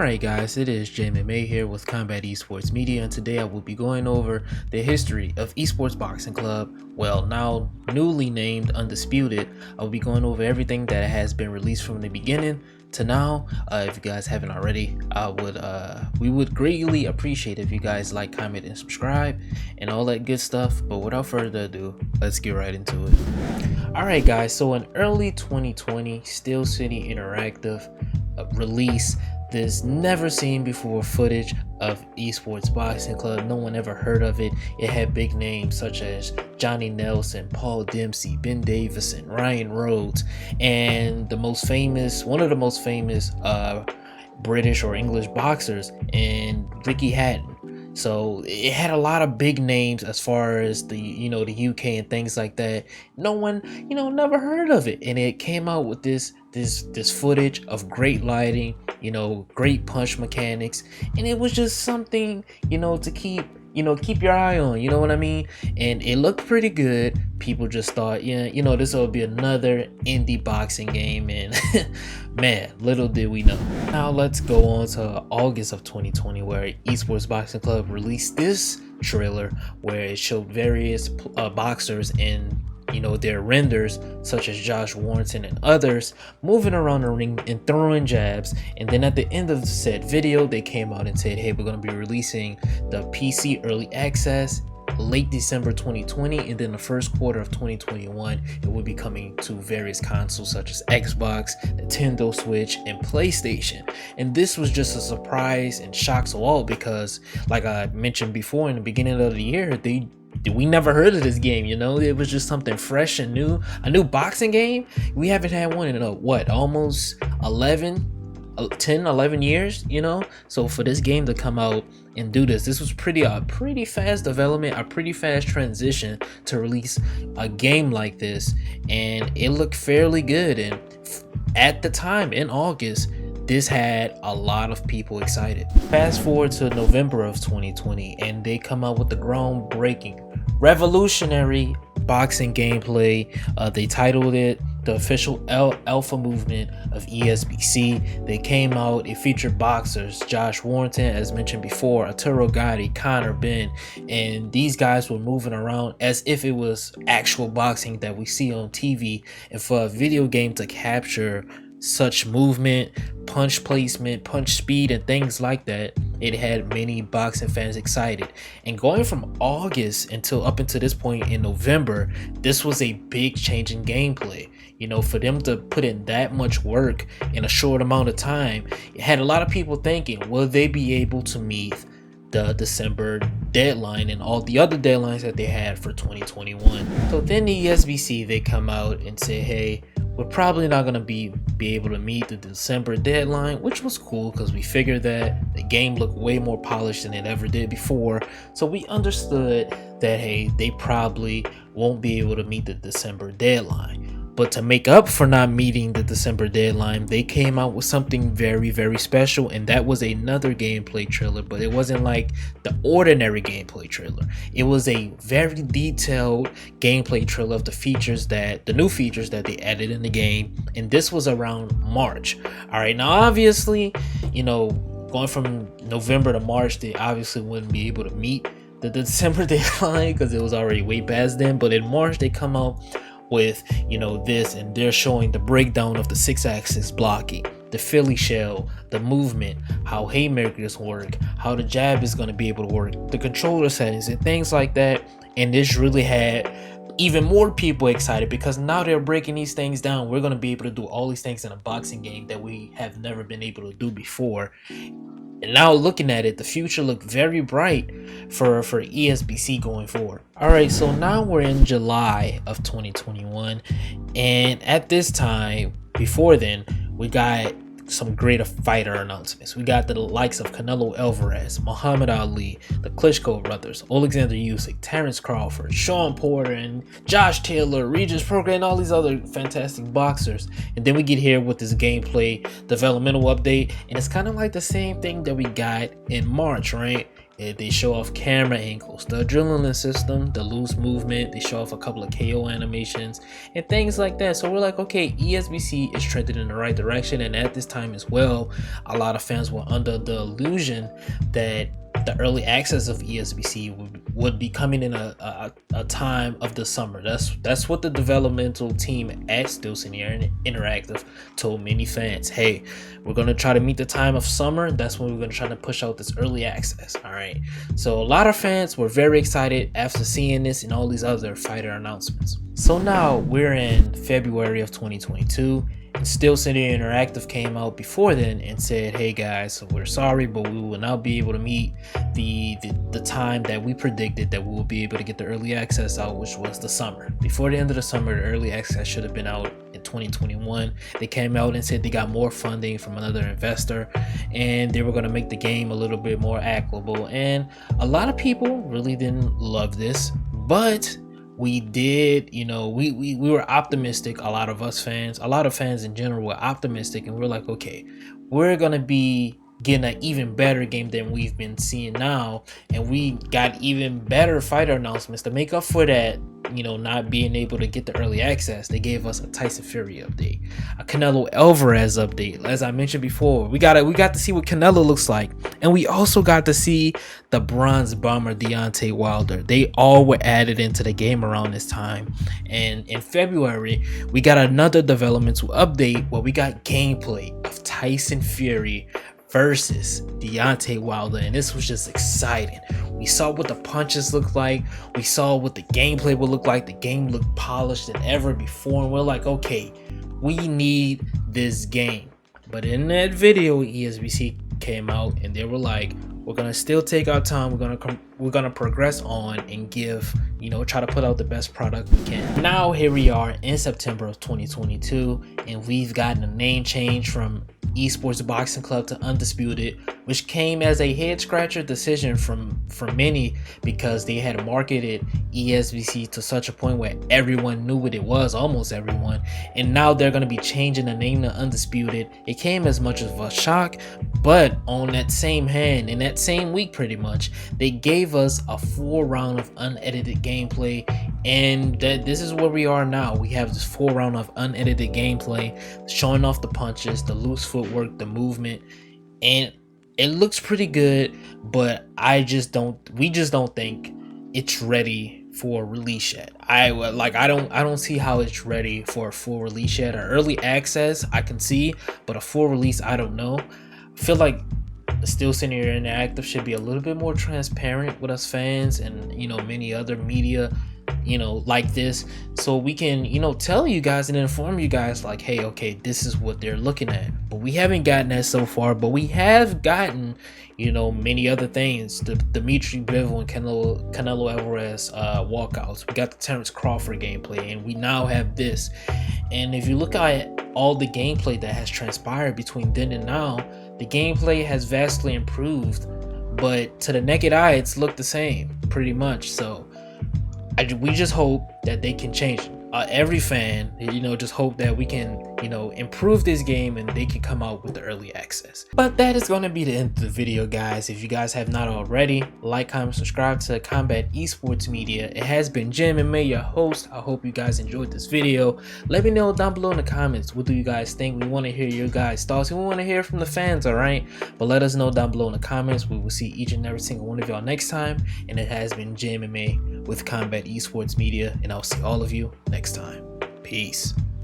Alright guys, it is JMMA here with Combat Esports Media, and today I will be going over the history of Esports Boxing Club, well now newly named Undisputed. I will be going over everything that has been released from the beginning to now. If you guys haven't already, we would greatly appreciate if you guys like, comment, and subscribe and all that good stuff. But without further ado, let's get right into it. Alright guys, so in early 2020, Steel City Interactive released this never seen before footage of Esports Boxing Club. No one ever heard of it. It had big names such as Johnny Nelson, Paul Dempsey, Ben Davison, Ryan Rhodes, and one of the most famous British or English boxers, and Ricky Hatton. So it had a lot of big names as far as the the UK and things like that. No one never heard of it, and it came out with this footage of great lighting, great punch mechanics, and it was just something to keep your eye on, you know what I mean? And it looked pretty good. People just thought, this will be another indie boxing game, and man, little did we know. Now let's go on to August of 2020, where Esports Boxing Club released this trailer where it showed various boxers in their renders, such as Josh Warrington and others, moving around the ring and throwing jabs. And then at the end of the said video, they came out and said, hey, we're going to be releasing the PC early access late December 2020, and then the first quarter of 2021 it will be coming to various consoles such as Xbox, Nintendo Switch, and PlayStation. And this was just a surprise and shock to all, because like I mentioned before, in the beginning of the year, we never heard of this game. It was just something fresh and new, a new boxing game. We haven't had one in almost 11 years, so for this game to come out and do this was pretty fast development, a pretty fast transition to release a game like this, and it looked fairly good. And at the time in August, this had a lot of people excited. Fast forward to November of 2020, and they come out with the groundbreaking, revolutionary boxing gameplay. They titled it the official alpha movement of ESBC. They came out, it featured boxers Josh Warrington, as mentioned before, Arturo Gatti, Connor Ben, and these guys were moving around as if it was actual boxing that we see on TV. And for a video game to capture such movement, punch placement, punch speed, and things like that, it had many boxing fans excited. And going from August up until this point in November, this was a big change in gameplay. For them to put in that much work in a short amount of time, it had a lot of people thinking, will they be able to meet the December deadline and all the other deadlines that they had for 2021? So then the ESBC, they come out and say, hey, we're probably not going to be able to meet the December deadline, which was cool because we figured that the game looked way more polished than it ever did before. So we understood that, hey, they probably won't be able to meet the December deadline. But to make up for not meeting the December deadline, they came out with something very, very special, and that was another gameplay trailer. But it wasn't like the ordinary gameplay trailer. It was a very detailed gameplay trailer of the new features that they added in the game, and this was around March. All right, now obviously, going from November to March, they obviously wouldn't be able to meet the December deadline because it was already way past then. But in March, they come out with this, and they're showing the breakdown of the 6-axis blocking, the Philly shell, the movement, how haymakers work, how the jab is going to be able to work, the controller settings, and things like that. And this really had even more people excited, because now they're breaking these things down. We're going to be able to do all these things in a boxing game that we have never been able to do before. And now looking at it, the future looked very bright for ESBC going forward. All right, so now we're in July of 2021, and at this time, before then, we got some greater fighter announcements. We got the likes of Canelo Alvarez, Muhammad Ali, the Klitschko brothers, Alexander Usyk, Terrence Crawford, Sean Porter, and Josh Taylor, Regis Prograis, and all these other fantastic boxers. And then we get here with this gameplay developmental update, and it's kind of like the same thing that we got in March, right? They show off camera angles, the adrenaline system, the loose movement. They show off a couple of KO animations and things like that. So we're like, okay, ESBC is trending in the right direction. And at this time as well, a lot of fans were under the illusion that the early access of ESBC would be coming in a time of the summer. That's what the developmental team at Still Senior Interactive told many fans. Hey, we're gonna try to meet the time of summer. That's when we're gonna try to push out this early access. All right. So a lot of fans were very excited after seeing this and all these other fighter announcements. So now we're in February of 2022. And Still Senior Interactive came out before then and said, hey guys, we're sorry, but we will not be able to meet the time that we predicted that we will be able to get the early access out, which was the summer. Before the end of the summer, the early access should have been out in 2021. They came out and said they got more funding from another investor and they were going to make the game a little bit more accessible. And a lot of people really didn't love this, but we did, we were optimistic. A lot of fans in general were optimistic, and we're like, okay, we're gonna be getting an even better game than we've been seeing now, and we got even better fighter announcements to make up for that, not being able to get the early access. They gave us a Tyson Fury update, a Canelo Alvarez update. As I mentioned before, we got to see what Canelo looks like, and we also got to see the Bronze Bomber Deontay Wilder. They all were added into the game around this time. And in February, we got another developmental update where we got gameplay of Tyson Fury versus Deontay Wilder, and this was just exciting. We saw what the punches looked like. We saw what the gameplay would look like. The game looked polished than ever before, and we're like, okay, we need this game. But in that video, ESBC came out and they were like, we're gonna still take our time. We're gonna progress on and give, try to put out the best product we can. Now here we are in September of 2022, and we've gotten a name change from eSports Boxing Club to Undisputed, which came as a head scratcher decision from many, because they had marketed ESBC to such a point where everyone knew what it was, almost everyone, and now they're going to be changing the name to Undisputed. It came as much of a shock, but on that same hand, in that same week pretty much, they gave us a full round of unedited gameplay, and this is where we are now. We have this full round of unedited gameplay showing off the punches, the loose footwork, the movement, and it looks pretty good, but we just don't think it's ready for release yet. I don't see how it's ready for a full release yet. Or early access I can see, but a full release I don't know. I feel like Still Senior Interactive should be a little bit more transparent with us fans and many other media like this, so we can tell you guys and inform you guys like, hey, okay, this is what they're looking at. But we haven't gotten that so far, but we have gotten many other things, the Dimitri Bivol and Canelo Alvarez walkouts. We got the Terrence Crawford gameplay, and we now have this. And if you look at all the gameplay that has transpired between then and now, the gameplay has vastly improved, but to the naked eye it's looked the same pretty much. So we just hope that they can change it. Every fan, just hope that we can, improve this game and they can come out with the early access. But that is going to be the end of the video, guys. If you guys have not already, like, comment, subscribe to Combat Esports Media. It has been Jim and May, your host. I hope you guys enjoyed this video. Let me know down below in the comments, what do you guys think? We want to hear your guys' thoughts. We want to hear from the fans, all right? But let us know down below in the comments. We will see each and every single one of y'all next time. And it has been Jim and May with Combat Esports Media, and I'll see all of you next time. Peace.